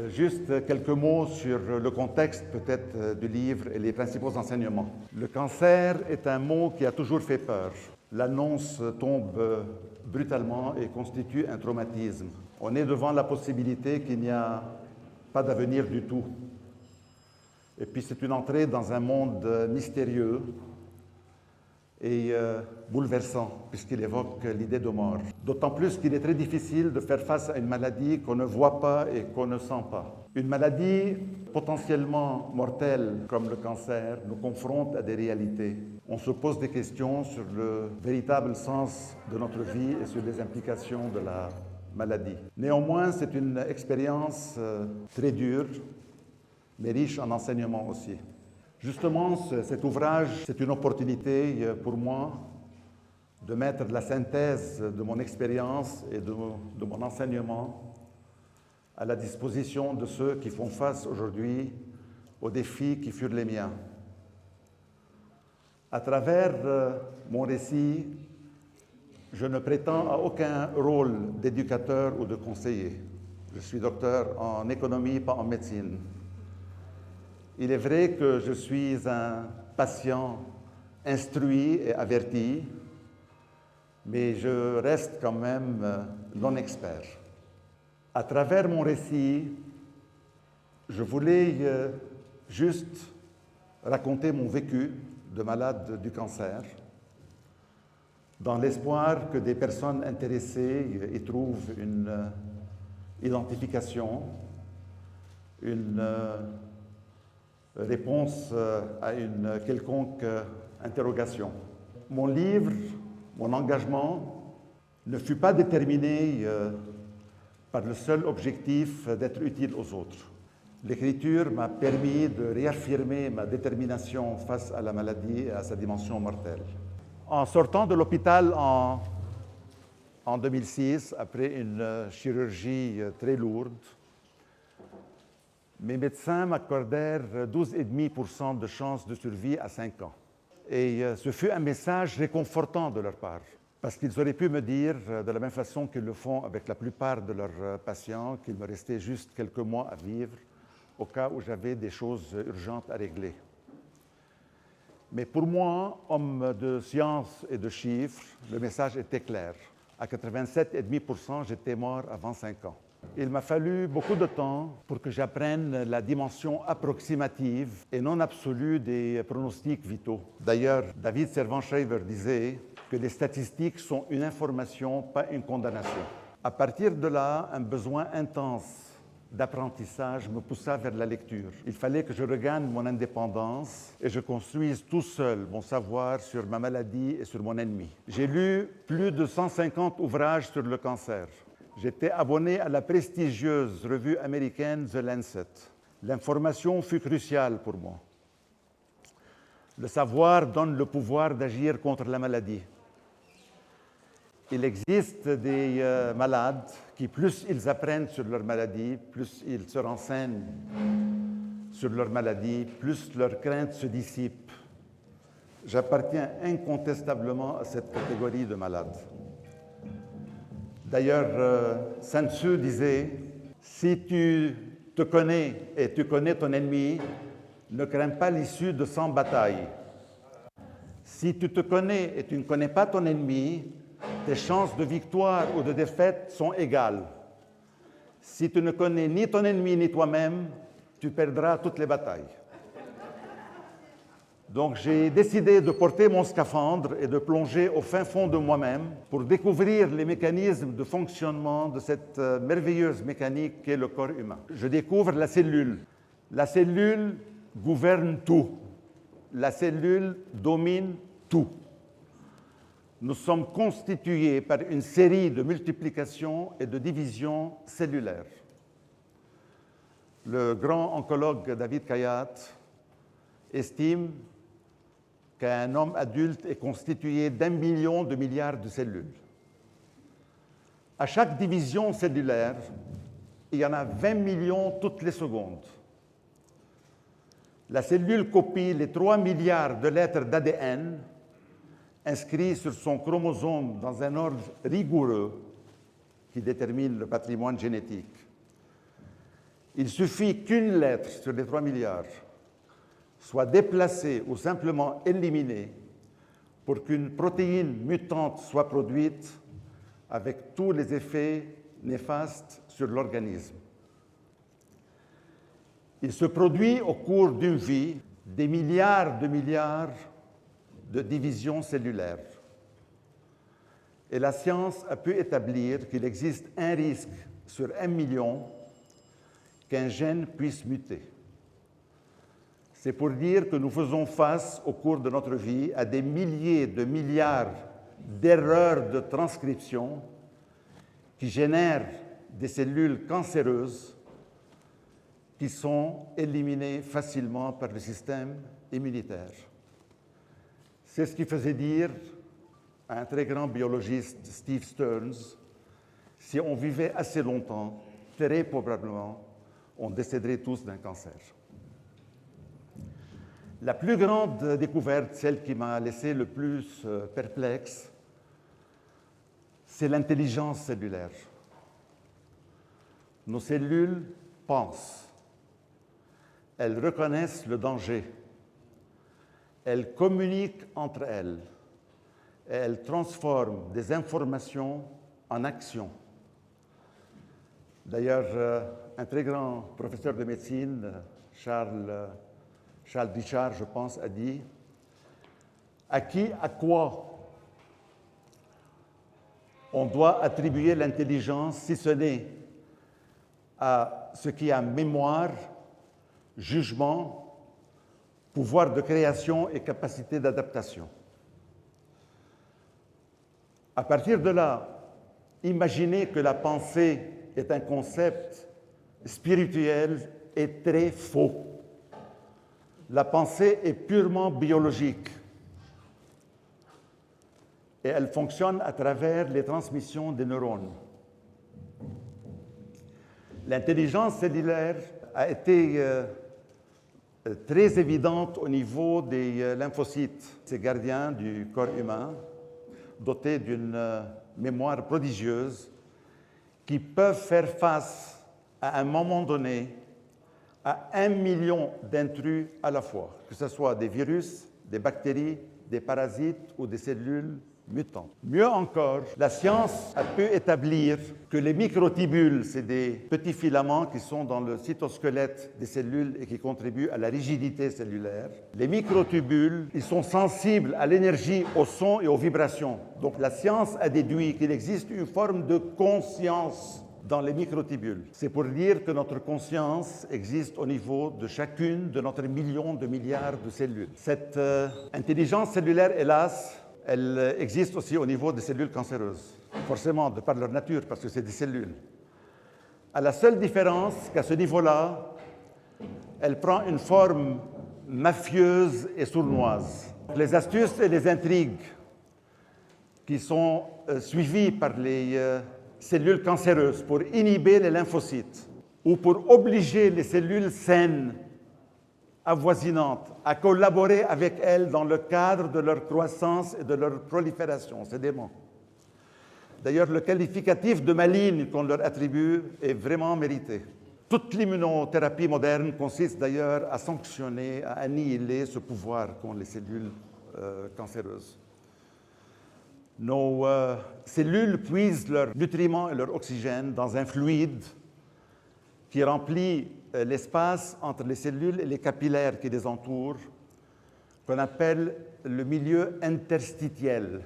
Juste quelques mots sur le contexte peut-être du livre et les principaux enseignements. Le cancer est un mot qui a toujours fait peur. L'annonce tombe brutalement et constitue un traumatisme. On est devant la possibilité qu'il n'y a pas d'avenir du tout. Et puis c'est une entrée dans un monde mystérieux et bouleversant, puisqu'il évoque l'idée de mort. D'autant plus qu'il est très difficile de faire face à une maladie qu'on ne voit pas et qu'on ne sent pas. Une maladie potentiellement mortelle comme le cancer nous confronte à des réalités. On se pose des questions sur le véritable sens de notre vie et sur les implications de la maladie. Néanmoins, c'est une expérience très dure, mais riche en enseignements aussi. Justement, cet ouvrage, c'est une opportunité pour moi de mettre la synthèse de mon expérience et de mon enseignement à la disposition de ceux qui font face aujourd'hui aux défis qui furent les miens. À travers mon récit, je ne prétends à aucun rôle d'éducateur ou de conseiller. Je suis docteur en économie, pas en médecine. Il est vrai que je suis un patient instruit et averti, mais je reste quand même non-expert. À travers mon récit, je voulais juste raconter mon vécu de malade du cancer, dans l'espoir que des personnes intéressées y trouvent une identification, une réponse à une quelconque interrogation. Mon livre, mon engagement, ne fut pas déterminé par le seul objectif d'être utile aux autres. L'écriture m'a permis de réaffirmer ma détermination face à la maladie et à sa dimension mortelle. En sortant de l'hôpital en 2006, après une chirurgie très lourde, mes médecins m'accordèrent 12,5% de chances de survie à 5 ans. Et ce fut un message réconfortant de leur part, parce qu'ils auraient pu me dire, de la même façon qu'ils le font avec la plupart de leurs patients, qu'il me restait juste quelques mois à vivre, au cas où j'avais des choses urgentes à régler. Mais pour moi, homme de science et de chiffres, le message était clair. À 87,5%, j'étais mort avant 5 ans. Il m'a fallu beaucoup de temps pour que j'apprenne la dimension approximative et non absolue des pronostics vitaux. D'ailleurs, David Servan-Schreiber disait que les statistiques sont une information, pas une condamnation. À partir de là, un besoin intense d'apprentissage me poussa vers la lecture. Il fallait que je regagne mon indépendance et je construise tout seul mon savoir sur ma maladie et sur mon ennemi. J'ai lu plus de 150 ouvrages sur le cancer. J'étais abonné à la prestigieuse revue américaine The Lancet. L'information fut cruciale pour moi. Le savoir donne le pouvoir d'agir contre la maladie. Il existe des malades qui, plus ils apprennent sur leur maladie, plus ils se renseignent sur leur maladie, plus leurs craintes se dissipent. J'appartiens incontestablement à cette catégorie de malades. D'ailleurs, Sun Tzu disait « Si tu te connais et tu connais ton ennemi, ne crains pas l'issue de 100 batailles. Si tu te connais et tu ne connais pas ton ennemi, tes chances de victoire ou de défaite sont égales. Si tu ne connais ni ton ennemi ni toi-même, tu perdras toutes les batailles. » Donc j'ai décidé de porter mon scaphandre et de plonger au fin fond de moi-même pour découvrir les mécanismes de fonctionnement de cette merveilleuse mécanique qu'est le corps humain. Je découvre la cellule. La cellule gouverne tout. La cellule domine tout. Nous sommes constitués par une série de multiplications et de divisions cellulaires. Le grand oncologue David Kayat estime qu'un homme adulte est constitué d'1 million de milliards de cellules. À chaque division cellulaire, il y en a 20 millions toutes les secondes. La cellule copie les 3 milliards de lettres d'ADN inscrits sur son chromosome dans un ordre rigoureux qui détermine le patrimoine génétique. Il suffit qu'une lettre sur les 3 milliards soit déplacée ou simplement éliminée pour qu'une protéine mutante soit produite avec tous les effets néfastes sur l'organisme. Il se produit au cours d'une vie des milliards de divisions cellulaires. Et la science a pu établir qu'il existe un risque sur 1 million qu'un gène puisse muter. C'est pour dire que nous faisons face au cours de notre vie à des milliers de milliards d'erreurs de transcription qui génèrent des cellules cancéreuses qui sont éliminées facilement par le système immunitaire. C'est ce qui faisait dire à un très grand biologiste, Steve Stearns, si on vivait assez longtemps, très probablement, on décéderait tous d'un cancer. La plus grande découverte, celle qui m'a laissé le plus perplexe, c'est l'intelligence cellulaire. Nos cellules pensent. Elles reconnaissent le danger. Elles communiquent entre elles. Et elles transforment des informations en actions. D'ailleurs, un très grand professeur de médecine, Charles Richard, je pense, a dit « À quoi on doit attribuer l'intelligence si ce n'est à ce qui a mémoire, jugement, pouvoir de création et capacité d'adaptation. » À partir de là, imaginez que la pensée est un concept spirituel est très faux. La pensée est purement biologique et elle fonctionne à travers les transmissions des neurones. L'intelligence cellulaire a été très évidente au niveau des lymphocytes, ces gardiens du corps humain, dotés d'une mémoire prodigieuse, qui peuvent faire face à un moment donné à 1 million d'intrus à la fois, que ce soit des virus, des bactéries, des parasites ou des cellules mutantes. Mieux encore, la science a pu établir que les microtubules, c'est des petits filaments qui sont dans le cytosquelette des cellules et qui contribuent à la rigidité cellulaire. Les microtubules, ils sont sensibles à l'énergie, au son et aux vibrations. Donc la science a déduit qu'il existe une forme de conscience dans les microtubules. C'est pour dire que notre conscience existe au niveau de chacune de notre million de milliards de cellules. Cette intelligence cellulaire, hélas, elle existe aussi au niveau des cellules cancéreuses, forcément, de par leur nature, parce que c'est des cellules. À la seule différence qu'à ce niveau-là, elle prend une forme mafieuse et sournoise. Les astuces et les intrigues qui sont suivies par les cellules cancéreuses pour inhiber les lymphocytes ou pour obliger les cellules saines avoisinantes à collaborer avec elles dans le cadre de leur croissance et de leur prolifération. C'est dément. D'ailleurs, le qualificatif de maligne qu'on leur attribue est vraiment mérité. Toute l'immunothérapie moderne consiste d'ailleurs à sanctionner, à annihiler ce pouvoir qu'ont les cellules cancéreuses. Nos cellules puisent leurs nutriments et leur oxygène dans un fluide qui remplit l'espace entre les cellules et les capillaires qui les entourent, qu'on appelle le milieu interstitiel.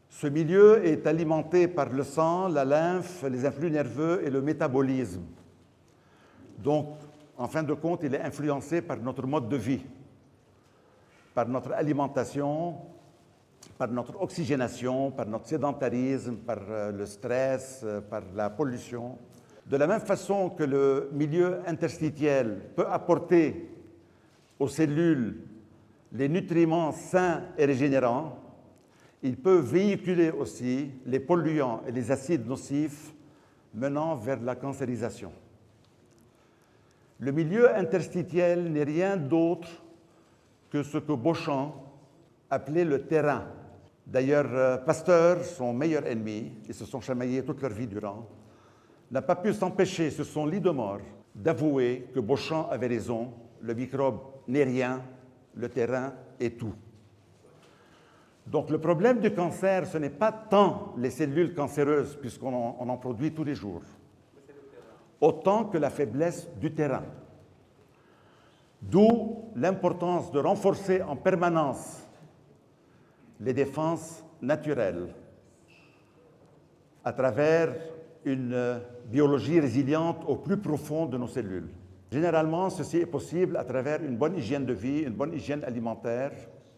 Ce milieu est alimenté par le sang, la lymphe, les influx nerveux et le métabolisme. Donc, en fin de compte, il est influencé par notre mode de vie, par notre alimentation, par notre oxygénation, par notre sédentarisme, par le stress, par la pollution. De la même façon que le milieu interstitiel peut apporter aux cellules les nutriments sains et régénérants, il peut véhiculer aussi les polluants et les acides nocifs menant vers la cancérisation. Le milieu interstitiel n'est rien d'autre que ce que Beauchamp appelait le terrain. D'ailleurs, Pasteur, son meilleur ennemi, ils se sont chamaillés toute leur vie durant, n'a pas pu s'empêcher sur son lit de mort d'avouer que Beauchamp avait raison, le microbe n'est rien, le terrain est tout. Donc le problème du cancer, ce n'est pas tant les cellules cancéreuses, puisqu'on en produit tous les jours, autant que la faiblesse du terrain. D'où l'importance de renforcer en permanence les défenses naturelles à travers une biologie résiliente au plus profond de nos cellules. Généralement, ceci est possible à travers une bonne hygiène de vie, une bonne hygiène alimentaire,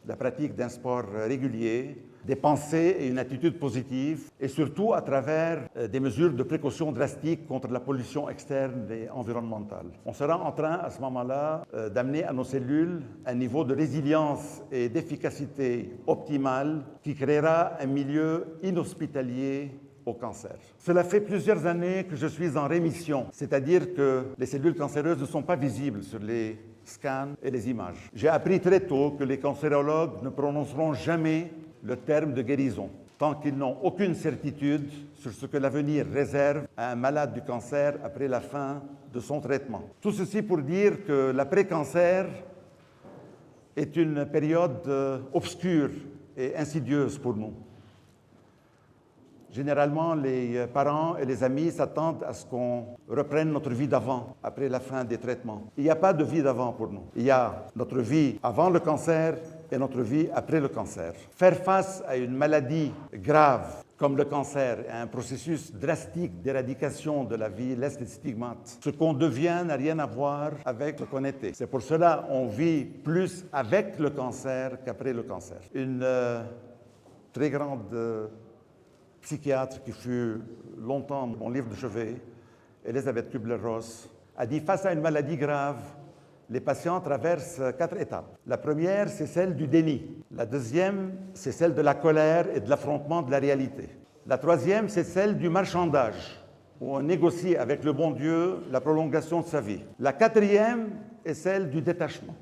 la pratique d'un sport régulier, des pensées et une attitude positive, et surtout à travers des mesures de précaution drastiques contre la pollution externe et environnementale. On sera en train, à ce moment-là, d'amener à nos cellules un niveau de résilience et d'efficacité optimale qui créera un milieu inhospitalier au cancer. Cela fait plusieurs années que je suis en rémission, c'est-à-dire que les cellules cancéreuses ne sont pas visibles sur les scans et les images. J'ai appris très tôt que les cancérologues ne prononceront jamais le terme de guérison tant qu'ils n'ont aucune certitude sur ce que l'avenir réserve à un malade du cancer après la fin de son traitement. Tout ceci pour dire que l'après-cancer est une période obscure et insidieuse pour nous. Généralement, les parents et les amis s'attendent à ce qu'on reprenne notre vie d'avant, après la fin des traitements. Il n'y a pas de vie d'avant pour nous. Il y a notre vie avant le cancer et notre vie après le cancer. Faire face à une maladie grave comme le cancer et à un processus drastique d'éradication de la vie laisse des stigmates. Ce qu'on devient n'a rien à voir avec ce qu'on était. C'est pour cela qu'on vit plus avec le cancer qu'après le cancer. Une très grande psychiatre qui fut longtemps mon livre de chevet, Elisabeth Kübler-Ross, a dit « Face à une maladie grave, les patients traversent 4 étapes. La première, c'est celle du déni. La deuxième, c'est celle de la colère et de l'affrontement de la réalité. La troisième, c'est celle du marchandage, où on négocie avec le bon Dieu la prolongation de sa vie. La quatrième est celle du détachement.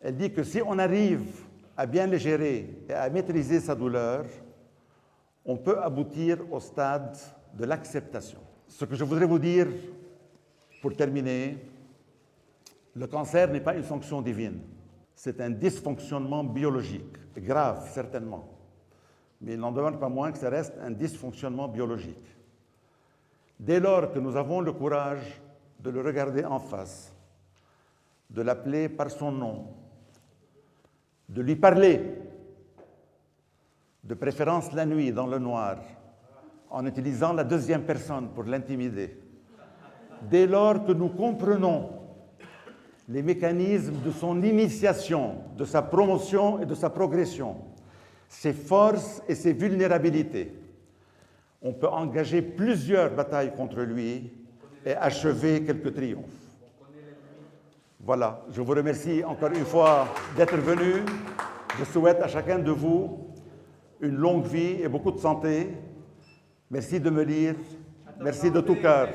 Elle dit que si on arrive à bien les gérer et à maîtriser sa douleur, on peut aboutir au stade de l'acceptation. Ce que je voudrais vous dire, pour terminer, le cancer n'est pas une fonction divine. C'est un dysfonctionnement biologique, grave certainement, mais il n'en demeure pas moins que ça reste un dysfonctionnement biologique. Dès lors que nous avons le courage de le regarder en face, de l'appeler par son nom, de lui parler, de préférence la nuit, dans le noir, en utilisant la deuxième personne pour l'intimider. Dès lors que nous comprenons les mécanismes de son initiation, de sa promotion et de sa progression, ses forces et ses vulnérabilités, on peut engager plusieurs batailles contre lui et achever quelques triomphes. Voilà, je vous remercie encore une fois d'être venu. Je souhaite à chacun de vous une longue vie et beaucoup de santé. Merci de me lire. Merci de tout cœur.